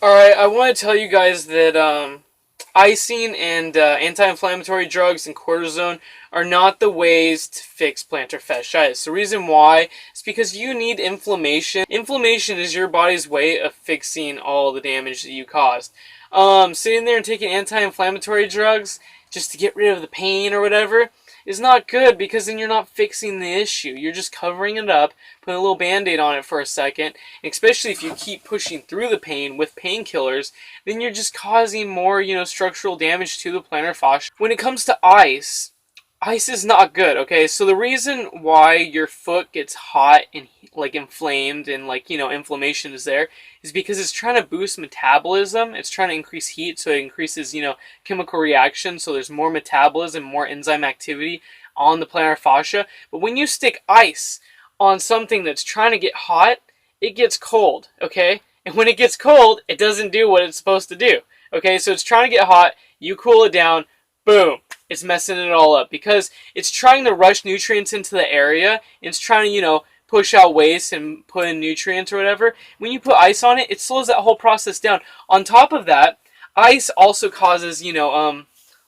Alright, I want to tell you guys that icing and anti-inflammatory drugs and cortisone are not the ways to fix plantar fasciitis. The reason why is because you need inflammation. Inflammation is your body's way of fixing all the damage that you caused. Sitting there and taking anti-inflammatory drugs just to get rid of the pain or whatever is not good, because then you're not fixing the issue. You're just covering it up, putting a little band-aid on it for a second, and especially if you keep pushing through the pain with painkillers, then you're just causing more, structural damage to the plantar fascia. When it comes to ice is not good, okay? So the reason why your foot gets hot and inflamed and inflammation is there is because it's trying to boost metabolism. It's trying to increase heat, so it increases, chemical reaction, so there's more metabolism, more enzyme activity on the plantar fascia. But when you stick ice on something that's trying to get hot, it gets cold, okay? And when it gets cold, it doesn't do what it's supposed to do, okay? So it's trying to get hot, you cool it down, boom, it's messing it all up, because it's trying to rush nutrients into the area. It's trying to, push out waste and put in nutrients or whatever. When you put ice on it, it slows that whole process down. On top of that, ice also causes,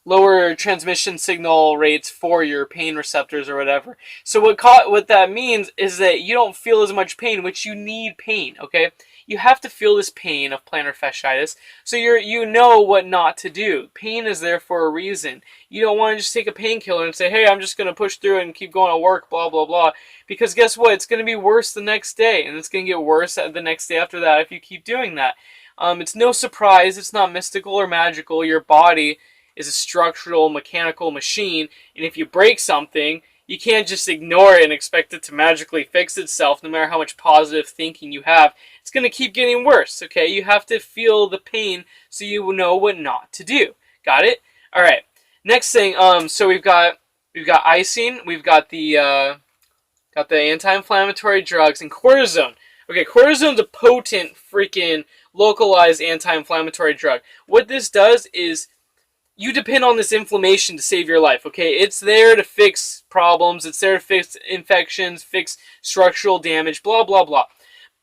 lower transmission signal rates for your pain receptors or whatever. So what that means is that you don't feel as much pain, which you need pain, okay? You have to feel this pain of plantar fasciitis, so you know what not to do. Pain is there for a reason. You don't want to just take a painkiller and say, hey, I'm just going to push through it and keep going to work, blah, blah, blah. Because guess what? It's going to be worse the next day, and it's going to get worse the next day after that if you keep doing that. It's no surprise. It's not mystical or magical. Your body is a structural, mechanical machine, and if you break something, you can't just ignore it and expect it to magically fix itself. No matter how much positive thinking you have, it's going to keep getting worse, okay? You have to feel the pain so you know what not to do. Got it? All right. Next thing, so we've got icing, we've got the anti-inflammatory drugs, and cortisone. Okay, cortisone's a potent freaking localized anti-inflammatory drug. What this does is you depend on this inflammation to save your life, okay? It's there to fix problems. It's there to fix infections, fix structural damage, blah, blah, blah.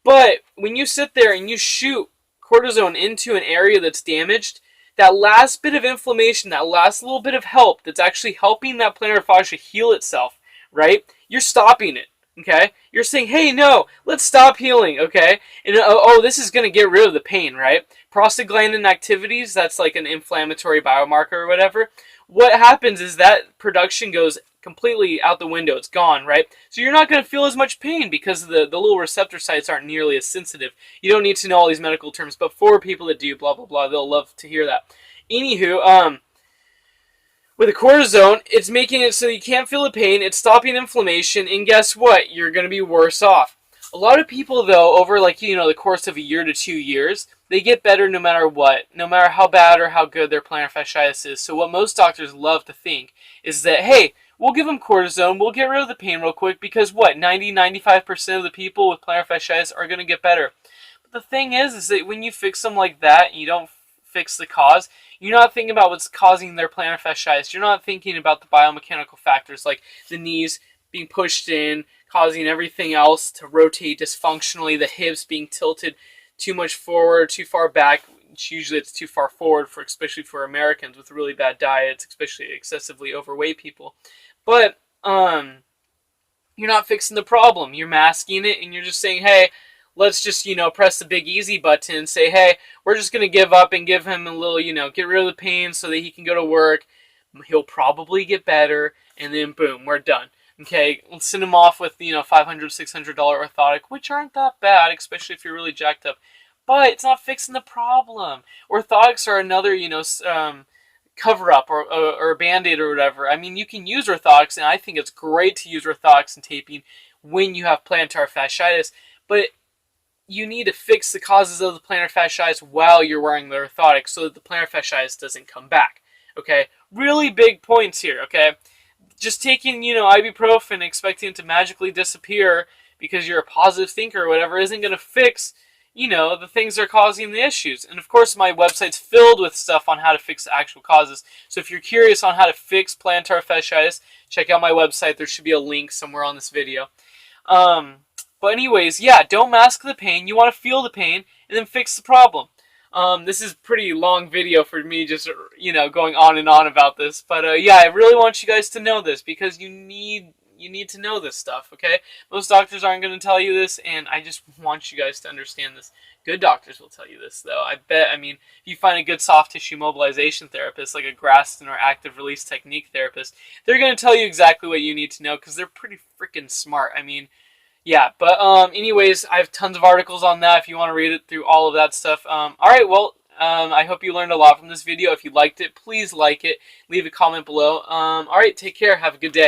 But when you sit there and you shoot cortisone into an area that's damaged, that last bit of inflammation, that last little bit of help that's actually helping that plantar fascia heal itself, right? You're stopping it, okay? You're saying, hey, no, let's stop healing, okay? And this is going to get rid of the pain, right? Prostaglandin activities, that's like an inflammatory biomarker or whatever. What happens is that production goes completely out the window. It's gone, right? So you're not going to feel as much pain because the little receptor sites aren't nearly as sensitive. You don't need to know all these medical terms, but for people that do, blah, blah, blah, they'll love to hear that. Anywho, with the cortisone, it's making it so you can't feel the pain, it's stopping inflammation, and guess what? You're going to be worse off. A lot of people, though, over the course of a year to 2 years, they get better no matter what, no matter how bad or how good their plantar fasciitis is. So what most doctors love to think is that, hey, we'll give them cortisone, we'll get rid of the pain real quick, because what, 90-95% of the people with plantar fasciitis are going to get better. But the thing is that when you fix them like that, and you don't fix the cause, you're not thinking about what's causing their plantar fasciitis. You're not thinking about the biomechanical factors like the knees being pushed in, causing everything else to rotate dysfunctionally, the hips being tilted too much forward, too far back. Usually it's too far forward, especially for Americans with really bad diets, especially excessively overweight people. But you're not fixing the problem. You're masking it, and you're just saying, hey, let's just, press the big easy button and say, hey, we're just going to give up and give him a little, get rid of the pain so that he can go to work. He'll probably get better, and then boom, we're done. Okay, let's send him off with, $500, $600 orthotic, which aren't that bad, especially if you're really jacked up. But it's not fixing the problem. Orthotics are another, cover-up or a Band-Aid or whatever. I mean, you can use orthotics, and I think it's great to use orthotics and taping when you have plantar fasciitis, but you need to fix the causes of the plantar fasciitis while you're wearing the orthotics so that the plantar fasciitis doesn't come back, okay? Really big points here, okay? Just taking, ibuprofen, expecting it to magically disappear because you're a positive thinker or whatever, isn't going to fix, the things that are causing the issues. And of course, my website's filled with stuff on how to fix the actual causes. So if you're curious on how to fix plantar fasciitis, check out my website. There should be a link somewhere on this video. But anyways, yeah, don't mask the pain. You want to feel the pain and then fix the problem. This is a pretty long video for me just, going on and on about this. But yeah, I really want you guys to know this because you need to know this stuff, okay? Most doctors aren't going to tell you this, and I just want you guys to understand this. Good doctors will tell you this, though. I mean, if you find a good soft tissue mobilization therapist, like a Graston or active release technique therapist, they're going to tell you exactly what you need to know because they're pretty freaking smart. I mean, yeah, but anyways, I have tons of articles on that if you want to read it through all of that stuff. All right, well, I hope you learned a lot from this video. If you liked it, please like it. Leave a comment below. All right, take care. Have a good day.